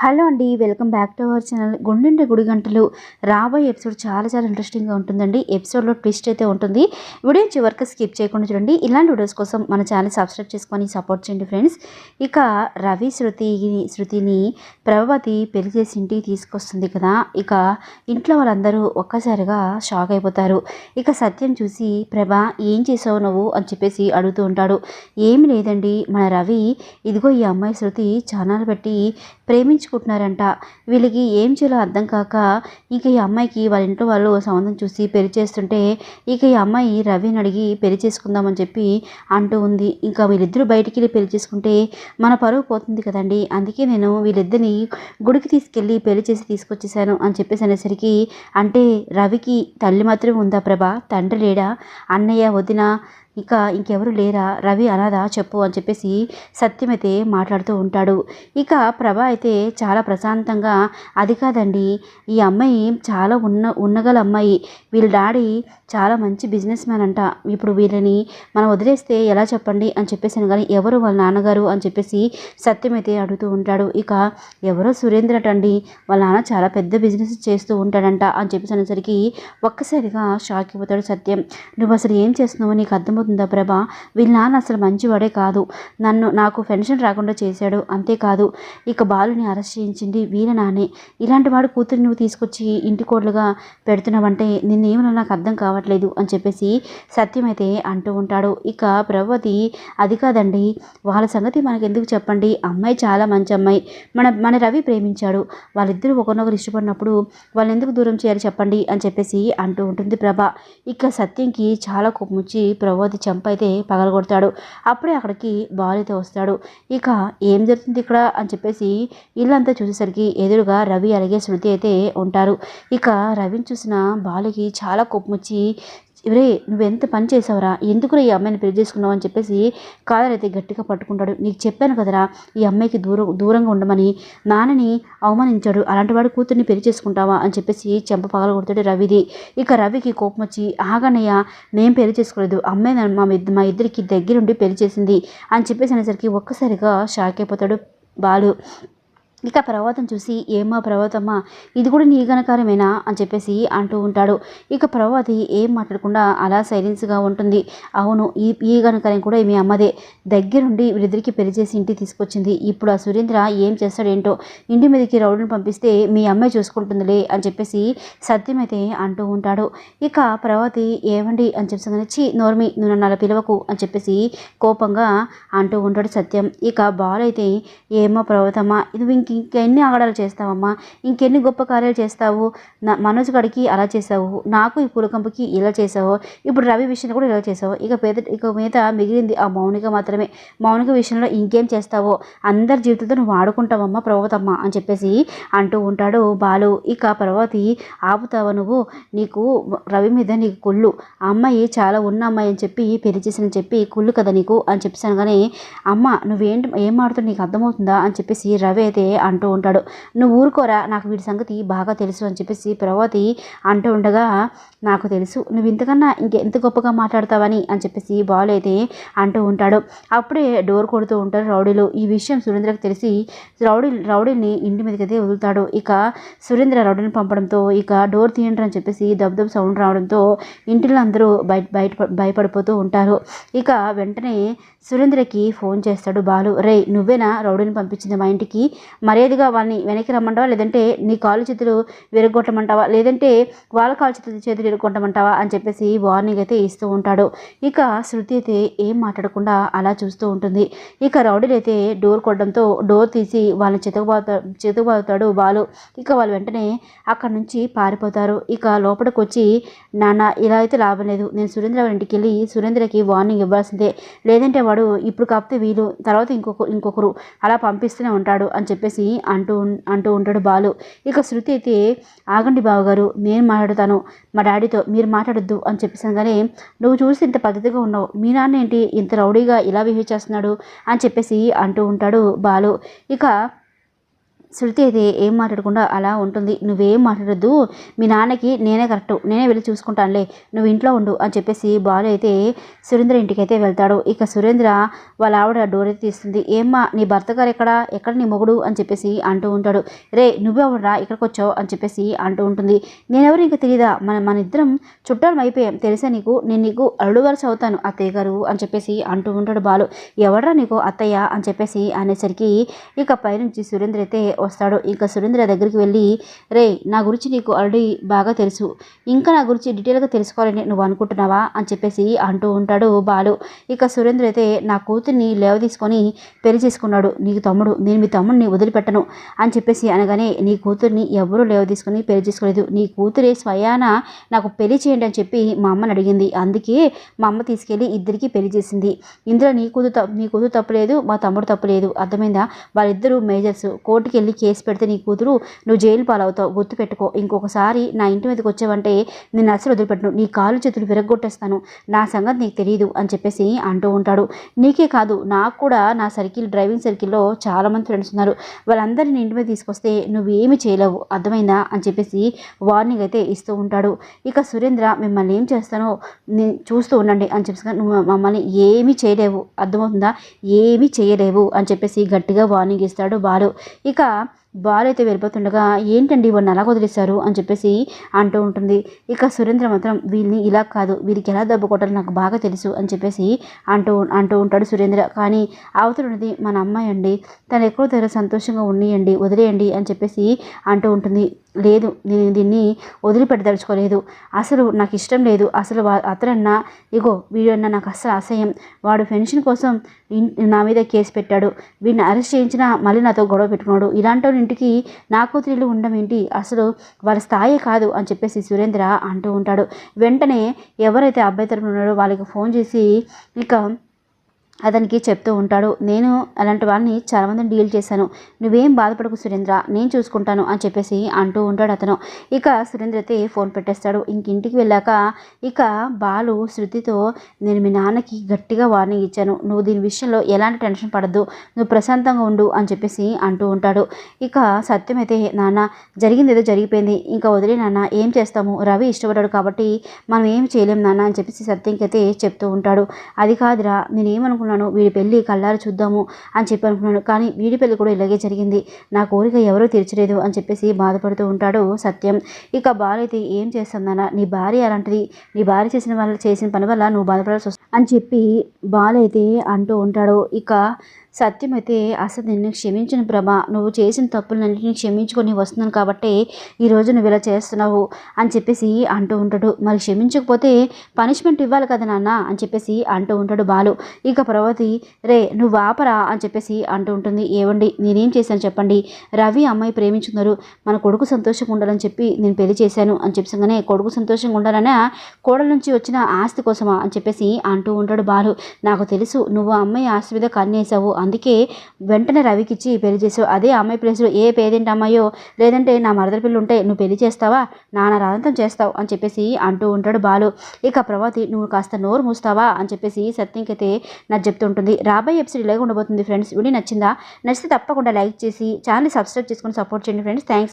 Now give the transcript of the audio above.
Hello అండి, welcome back to our channel. గుండెండి గుడి గంటలు రాబోయే ఎపిసోడ్ చాలా ఇంట్రెస్టింగ్గా ఉంటుందండి. ఎపిసోడ్లో ట్విస్ట్ అయితే ఉంటుంది. వీడియో చివరికి స్కిప్ చేయకుండా చూడండి. ఇలాంటి వీడియోస్ కోసం మన ఛానల్ సబ్స్క్రైబ్ చేసుకొని సపోర్ట్ చేయండి ఫ్రెండ్స్. ఇక రవి శృతిని ప్రభావతి పెళ్లి చేసి ఇంటికి తీసుకొస్తుంది కదా. ఇక ఇంట్లో వాళ్ళందరూ ఒక్కసారిగా షాక్ అయిపోతారు. ఇక సత్యం చూసి ప్రభా ఏం చేసావు నువ్వు అని చెప్పేసి అడుగుతూ ఉంటాడు. ఏమి లేదండి, మన రవి ఇదిగో ఈ అమ్మాయి శృతి ఛానల్ పెట్టి ప్రేమించుకుంటున్నారంట. వీళ్ళకి ఏం చేయాలో అర్థం కాక ఇక ఈ అమ్మాయికి వాళ్ళ ఇంట్లో వాళ్ళు సంబంధం చూసి పెళ్లి చేస్తుంటే ఇక ఈ అమ్మాయి రవిని అడిగి పెళ్లి చేసుకుందామని చెప్పి అంటూ ఉంది. ఇంకా వీళ్ళిద్దరూ బయటికి వెళ్ళి పెళ్లి చేసుకుంటే మన పరువు పోతుంది కదండి, అందుకే నేను వీళ్ళిద్దరిని గుడికి తీసుకెళ్ళి పెళ్లి చేసి తీసుకొచ్చేసాను అని చెప్పేసి అనేసరికి, అంటే రవికి తల్లి మాత్రమే ఉందా ప్రభా, తండ్రి లేడా, అన్నయ్య వదిన ఇంకెవరు లేరా, రవి అనాథ చెప్పు అని చెప్పేసి సత్యం అయితే మాట్లాడుతూ ఉంటాడు. ఇక ప్రభ అయితే చాలా ప్రశాంతంగా, అది కాదండి, ఈ అమ్మాయి చాలా ఉన్నగల అమ్మాయి, వీళ్ళ డాడీ చాలా మంచి బిజినెస్ మ్యాన్ అంట, ఇప్పుడు వీళ్ళని మనం వదిలేస్తే ఎలా చెప్పండి అని చెప్పేసి కానీ ఎవరు వాళ్ళ నాన్నగారు అని చెప్పేసి సత్యం అయితే అడుగుతూ ఉంటాడు. ఇక ఎవరో సురేంద్ర అండి, వాళ్ళ నాన్న చాలా పెద్ద బిజినెస్ చేస్తూ ఉంటాడంట అని చెప్పేసి అనేసరికి ఒక్కసారిగా షాక్ అయిపోతాడు సత్యం. నువ్వు అసలు ఏం చేస్తున్నావు, నీకు అర్థమవుతుందా ప్రభా, వీళ్ళ నాన్న అసలు మంచివాడే కాదు, నాకు పెన్షన్ రాకుండా చేశాడు, అంతేకాదు ఇక బాలుని అరెస్ట్ చేయించింది వీళ్ళ నానే, ఇలాంటి వాడు కూతురు నువ్వు తీసుకొచ్చి ఇంటి కోడలుగా పెడుతున్నావంటే నిన్నేమన్నా నాకు అర్థం కావట్లేదు అని చెప్పేసి సత్యం అయితే అంటూ ఉంటాడు. ఇక ప్రభావతి, అది కాదండి, వాళ్ళ సంగతి మనకెందుకు చెప్పండి, అమ్మాయి చాలా మంచి అమ్మాయి, మన రవి ప్రేమించాడు, వాళ్ళిద్దరూ ఒకరినొకరు ఇష్టపడినప్పుడు వాళ్ళని ఎందుకు దూరం చేయాలి చెప్పండి అని చెప్పేసి అంటూ ఉంటుంది ప్రభ. ఇక సత్యంకి చాలా కోపం వచ్చి ప్రభావతి చంప అయితే పగలగొడతాడు. అప్పుడే అక్కడికి బాలు అయితే వస్తాడు. ఇక ఏం జరుగుతుంది ఇక్కడ అని చెప్పేసి ఇల్లంతా చూసేసరికి ఎదురుగా రవి అలాగే శృతి అయితే ఉంటారు. ఇక రవిని చూసిన బాలుకి చాలా కోపం వచ్చి, ఇవరే నువ్వెంత పని చేసావురా, ఎందుకు ఈ అమ్మాయిని పెళ్లి చేసుకున్నావు అని చెప్పేసి కాదర్ అయితే గట్టిగా పట్టుకుంటాడు. నీకు చెప్పాను కదరా ఈ అమ్మాయికి దూరంగా ఉండమని, నాన్నని అవమానించాడు, అలాంటి వాడు కూతుర్ని పెళ్లి చేసుకుంటావా అని చెప్పేసి చెంప పగల కొడతాడు రవిది. ఇక రవికి కోపం వచ్చి, ఆగనయ్య, నేను పెళ్లి చేసుకోలేదు, అమ్మాయి మా ఇద్దరికి దగ్గరుండి పెళ్లి చేసింది అని చెప్పేసి అనేసరికి ఒక్కసారిగా షాక్ అయిపోతాడు బాలు. ఇక పర్వతం చూసి, ఏమ్మా పర్వతమ్మ, ఇది కూడా నీ ఘనకార్యమేనా అని చెప్పేసి అంటూ ఉంటాడు. ఇక పర్వతి ఏం మాట్లాడకుండా అలా సైలెన్స్గా ఉంటుంది. అవును, ఈ ఘనకార్యం కూడా మీ అమ్మదే, దగ్గరుండి వీరిద్దరికి పెళ్లి చేసి ఇంటికి తీసుకొచ్చింది, ఇప్పుడు ఆ సురేంద్ర ఏం చేస్తాడేంటో, ఇంటి మీదకి రౌడీని పంపిస్తే మీ అమ్మాయి చూసుకుంటుందిలే అని చెప్పేసి సత్యం అయితే అంటూ ఉంటాడు. ఇక పర్వతి, ఏమండి అని చెప్పి నోర్మి, నువ్వు నన్ను అలా పిలవకు అని చెప్పేసి కోపంగా అంటూ ఉంటాడు సత్యం. ఇక బాలు అయితే, ఏమో పర్వతమ్మ, ఇది ఇంకెన్ని ఆగడాలు చేస్తావమ్మా, ఇంకెన్ని గొప్ప కార్యాలు చేస్తావు, మనోజ్ గడికి అలా చేసావు, నాకు ఈ పూలకంపుకి ఇలా చేసావు, ఇప్పుడు రవి విషయంలో కూడా ఇలా చేసావు, ఇక మీద మిగిలింది ఆ మౌనిక మాత్రమే, మౌనిక విషయంలో ఇంకేం చేస్తావో, అందరి జీవితంతో నువ్వు ఆడుకుంటావమ్మా పర్వతమ్మ అని చెప్పేసి అంటూ ఉంటాడు బాలు. ఇక పర్వతి, ఆపుతావా నువ్వు, నీకు రవి మీద నీకు కుళ్ళు, ఆ అమ్మాయి చాలా ఉన్న అమ్మాయి అని చెప్పి పెళ్లి చేసిన చెప్పి కుళ్ళు కదా నీకు అని చెప్పేసాను. కానీ అమ్మ ఏం మాడుతుంది నీకు అర్థమవుతుందా అని చెప్పేసి రవి అయితే అంటూ ఉంటాడు. నువ్వు ఊరుకోరా, నాకు వీడి సంగతి బాగా తెలుసు అని చెప్పేసి ప్రభావతి అంటూ ఉండగా, నాకు తెలుసు నువ్వు ఇంతకన్నా ఇంకెంత గొప్పగా మాట్లాడతావని అని చెప్పేసి బాలు అయితే అంటూ ఉంటాడు. అప్పుడే డోర్ కొడుతూ ఉంటారు రౌడీలు. ఈ విషయం సురేంద్రకు తెలిసి రౌడీని ఇంటి మీదకి అయితే వదులుతాడు. ఇక సురేంద్ర రౌడీని పంపడంతో ఇక డోర్ తీయండి అని చెప్పేసి దబ్ సౌండ్ రావడంతో ఇంటిలో అందరూ భయపడిపోతూ ఉంటారు. ఇక వెంటనే సురేంద్రకి ఫోన్ చేస్తాడు బాలు. రే, నువ్వేనా రౌడీని పంపించింది మా ఇంటికి, మర్యాదగా వాళ్ళని వెనక్కి రమ్మంటావా, లేదంటే నీ కాలు చేతులు విరగొట్టమంటావా, లేదంటే వాళ్ళ కాలు చేతులు విరగొట్టమంటావా అని చెప్పేసి వార్నింగ్ అయితే ఇస్తూ ఉంటాడు. ఇక శృతి అయితే ఏం మాట్లాడకుండా అలా చూస్తూ ఉంటుంది. ఇక రౌడీలు అయితే డోర్ కొట్టడంతో డోర్ తీసి వాళ్ళని చితకబాదుతాడు బాలు. ఇక వాళ్ళు వెంటనే అక్కడి నుంచి పారిపోతారు. ఇక లోపలికి వచ్చి, నాన్న ఇలా అయితే లాభం లేదు, నేను సురేంద్ర ఇంటికి వెళ్ళి సురేంద్రకి వార్నింగ్ ఇవ్వాల్సిందే, లేదంటే వాడు ఇప్పుడు కాకపోతే వీలు తర్వాత ఇంకొకరు అలా పంపిస్తూనే ఉంటాడు అని చెప్పేసి అంటూ ఉంటాడు బాలు. ఇక శృతి అయితే, ఆగండి బావగారు, నేను మాట్లాడతాను మా డాడీతో, మీరు మాట్లాడొద్దు అని చెప్పేసాను. కానీ నువ్వు చూసి ఇంత పద్ధతిగా ఉన్నావు, మీ నాన్న ఏంటి ఇంత రౌడీగా ఇలా బిహేవ్ చేస్తున్నాడు అని చెప్పేసి అంటూ ఉంటాడు బాలు. ఇక శృతి అయితే ఏం మాట్లాడకుండా అలా ఉంటుంది. నువ్వేం మాట్లాడొద్దు, మీ నాన్నకి నేనే కరెక్టు, నేనే వెళ్ళి చూసుకుంటానులే, నువ్వు ఇంట్లో ఉండు అని చెప్పేసి బాలు అయితే సురేంద్ర ఇంటికి అయితే వెళ్తాడు. ఇక సురేంద్ర వాళ్ళ ఆవిడ డోర్ అయితే తీస్తుంది. ఏమ్మా నీ భర్త గారు ఎక్కడ నీ మొగుడు అని చెప్పేసి అంటూ ఉంటాడు. రే నువ్వెవడరా ఇక్కడికి వచ్చావు అని చెప్పేసి అంటూ ఉంటుంది. నేనెవరు ఇంకా తెలియదా, మన ఇద్దరం చుట్టాలు అయిపోయాం తెలుసా నీకు, నేను నీకు అల్లుడు వరుస అవుతాను అత్తయ్య గారు అని చెప్పేసి అంటూ ఉంటాడు బాలు. ఎవడరా నీకు అత్తయ్య అని చెప్పేసి అనేసరికి ఇక పైనుంచి సురేంద్ర అయితే వస్తాడు. ఇంకా సురేంద్ర దగ్గరికి వెళ్ళి, రే నా గురించి నీకు ఆల్రెడీ బాగా తెలుసు, ఇంకా నా గురించి డీటెయిల్గా తెలుసుకోవాలని నువ్వు అనుకుంటున్నావా అని చెప్పేసి అంటూ ఉంటాడు బాలు. ఇక సురేంద్ర అయితే నా కూతుర్ని లేవ తీసుకొని పెళ్లి చేసుకున్నాడు నీకు తమ్ముడు, నేను మీ తమ్ముడిని వదిలిపెట్టను అని చెప్పేసి అనగానే, నీ కూతుర్ని ఎవరూ లేవ తీసుకొని పెళ్లి చేసుకోలేదు, నీ కూతురే స్వయాన నాకు పెళ్లి చేయండి అని చెప్పి మా అమ్మని అడిగింది, అందుకే మా అమ్మ తీసుకెళ్ళి ఇద్దరికి పెళ్లి చేసింది. ఇందులో నీ కూతురు తప్పులేదు, మా తమ్ముడు తప్పులేదు, అర్థమైందా, వాళ్ళిద్దరూ మేజర్స్, కోర్టుకి వెళ్ళి కేసు పెడితే నీ కూతురు నువ్వు జైలు పాలవుతావు, గుర్తుపెట్టుకో, ఇంకొకసారి నా ఇంటి మీదకి వచ్చావంటే నేను అసలు వదిలిపెట్టను, నీ కాళ్ళు చేతులు విరగొట్టేస్తాను, నా సంగతి నీకు తెలియదు అని చెప్పేసి అంటూ ఉంటాడు. నీకే కాదు నాకు కూడా నా డ్రైవింగ్ సర్కిల్లో చాలామంది ఫ్రెండ్స్ ఉన్నారు, వాళ్ళందరినీ ఇంటి మీద తీసుకొస్తే నువ్వేమి చేయలేవు, అర్థమైందా అని చెప్పేసి వార్నింగ్ అయితే ఇస్తూ ఉంటాడు. ఇక సురేంద్ర మిమ్మల్ని ఏం చేస్తానో నేను చూస్తూ ఉండండి అని చెప్పేసి, నువ్వు మమ్మల్ని ఏమీ చేయలేవు, అర్థమవుతుందా, ఏమీ చేయలేవు అని చెప్పేసి గట్టిగా వార్నింగ్ ఇస్తాడు బాలు. ఇక బాలు అయితే వెళ్ళిపోతుండగా, ఏంటండి వాడిని అలా వదిలేశారు అని చెప్పేసి అంటూ ఉంటుంది. ఇక సురేంద్ర మాత్రం వీళ్ళని ఇలా కాదు, వీరికి ఎలా దెబ్బ కొట్టాలో నాకు బాగా తెలుసు అని చెప్పేసి అంటూ ఉంటాడు సురేంద్ర. కానీ అవతలున్నది మన అమ్మాయి అండి, తను ఎక్కడో దగ్గర సంతోషంగా ఉండేయండి, వదిలేయండి అని చెప్పేసి అంటూ ఉంటుంది. లేదు నేను దీన్ని వదిలిపెట్టదలుచుకోలేదు, అసలు నాకు ఇష్టం లేదు, అసలు అతనన్నా ఇగో వీడన్నా నాకు అస్సలు అసహ్యం, వాడు పెన్షన్ కోసం నా మీద కేసు పెట్టాడు, వీడిని అరెస్ట్ చేయించినా మళ్ళీ నాతో గొడవ పెట్టుకున్నాడు, ఇలాంటి ఇంటికి నా కూతురిల్లు ఉండడం ఏంటి, అసలు వాళ్ళ స్థాయి కాదు అని చెప్పేసి సురేంద్ర అంటూ ఉంటాడు. వెంటనే ఎవరైతే అబ్బాయి తరపున ఉన్నాడో వాళ్ళకి ఫోన్ చేసి ఇక అతనికి చెప్తూ ఉంటాడు. నేను అలాంటి వాళ్ళని చాలామందిని డీల్ చేశాను, నువ్వేం బాధపడకు సురేంద్ర, నేను చూసుకుంటాను అని చెప్పేసి అంటూ ఉంటాడు అతను. ఇక సురేంద్ర అయితే ఫోన్ పెట్టేస్తాడు. ఇంటికి వెళ్ళాక ఇక బాలు శృతితో, నేను మీ నాన్నకి గట్టిగా వార్నింగ్ ఇచ్చాను, నువ్వు దీని విషయంలో ఎలాంటి టెన్షన్ పడద్దు, నువ్వు ప్రశాంతంగా ఉండు అని చెప్పేసి అంటూ ఉంటాడు. ఇక సత్యం అయితే, నాన్న జరిగింది ఏదో జరిగిపోయింది, ఇంకా వదిలే నాన్న, ఏం చేస్తాము, రవి ఇష్టపడ్డాడు కాబట్టి మనం ఏం చేయలేం నాన్న అని చెప్పేసి సత్యంకి అయితే చెప్తూ ఉంటాడు. అది కాదురా, నేనేమనుకున్నాను, వీడి పెళ్ళి కళ్ళారు చూద్దాము అని చెప్పి అనుకున్నాను, కానీ వీడి పెళ్ళి కూడా ఇలాగే జరిగింది, నా కోరిక ఎవరూ తీర్చలేదు అని చెప్పేసి బాధపడుతూ ఉంటాడు సత్యం. ఇక బాలు అయితే, ఏం చేస్తాం నాన్న, నీ భార్య అలాంటిది, నీ భార్య చేసిన పని వల్ల నువ్వు బాధపడాల్సి వస్తుంది అని చెప్పి బాలు అయితే అంటూ ఉంటాడు. ఇక సత్యం అయితే, అసలు నిన్ను క్షమించిన ప్రభ, నువ్వు చేసిన తప్పులన్నింటినీ క్షమించుకొని వస్తున్నాను కాబట్టి ఈరోజు నువ్వు ఇలా చేస్తున్నావు అని చెప్పేసి అంటూ ఉంటాడు. మరి క్షమించకపోతే పనిష్మెంట్ ఇవ్వాలి కదా నాన్న అని చెప్పేసి అంటూ ఉంటాడు బాలు. ఇక ప్రభావతి, రే నువ్వు ఆపరా అని చెప్పేసి అంటూ ఉంటుంది. ఏవండి నేనేం చేశాను చెప్పండి, రవి అమ్మాయి ప్రేమించుకున్నారు, మన కొడుకు సంతోషంగా ఉండాలని చెప్పి నేను పెళ్లి చేశాను అని చెప్పగానే, కొడుకు సంతోషంగా ఉండాలనే కోడల నుంచి వచ్చిన ఆస్తి కోసమా అని చెప్పేసి అంటూ ఉంటాడు బాలు. నాకు తెలుసు నువ్వు ఆ అమ్మాయి ఆస్తి మీద కన్నేసావు, అందుకే వెంటనే రవికి ఇచ్చి పెళ్లి చేసావు, అదే అమ్మాయి ప్లేస్లో ఏ పేదింటి అమ్మాయో లేదంటే నా మరదల పిల్లలు ఉంటే నువ్వు పెళ్లి చేస్తావా, నాన్న రాదంతం చేస్తావు అని చెప్పేసి అంటూ ఉంటాడు బాలు. ఇక ప్రభావతి, నువ్వు కాస్త నోరు మూస్తావా అని చెప్పేసి సత్యంకైతే నాకు చెప్తుంటుంది. రాబోయే ఎపిసోడ్ ఇలాగే ఉండబోతుంది ఫ్రెండ్స్. వీడియో నచ్చితే తప్పకుండా లైక్ చేసి ఛానల్ సబ్స్క్రైబ్ చేసుకొని సపోర్ట్ చేయండి ఫ్రెండ్స్. థ్యాంక్స్.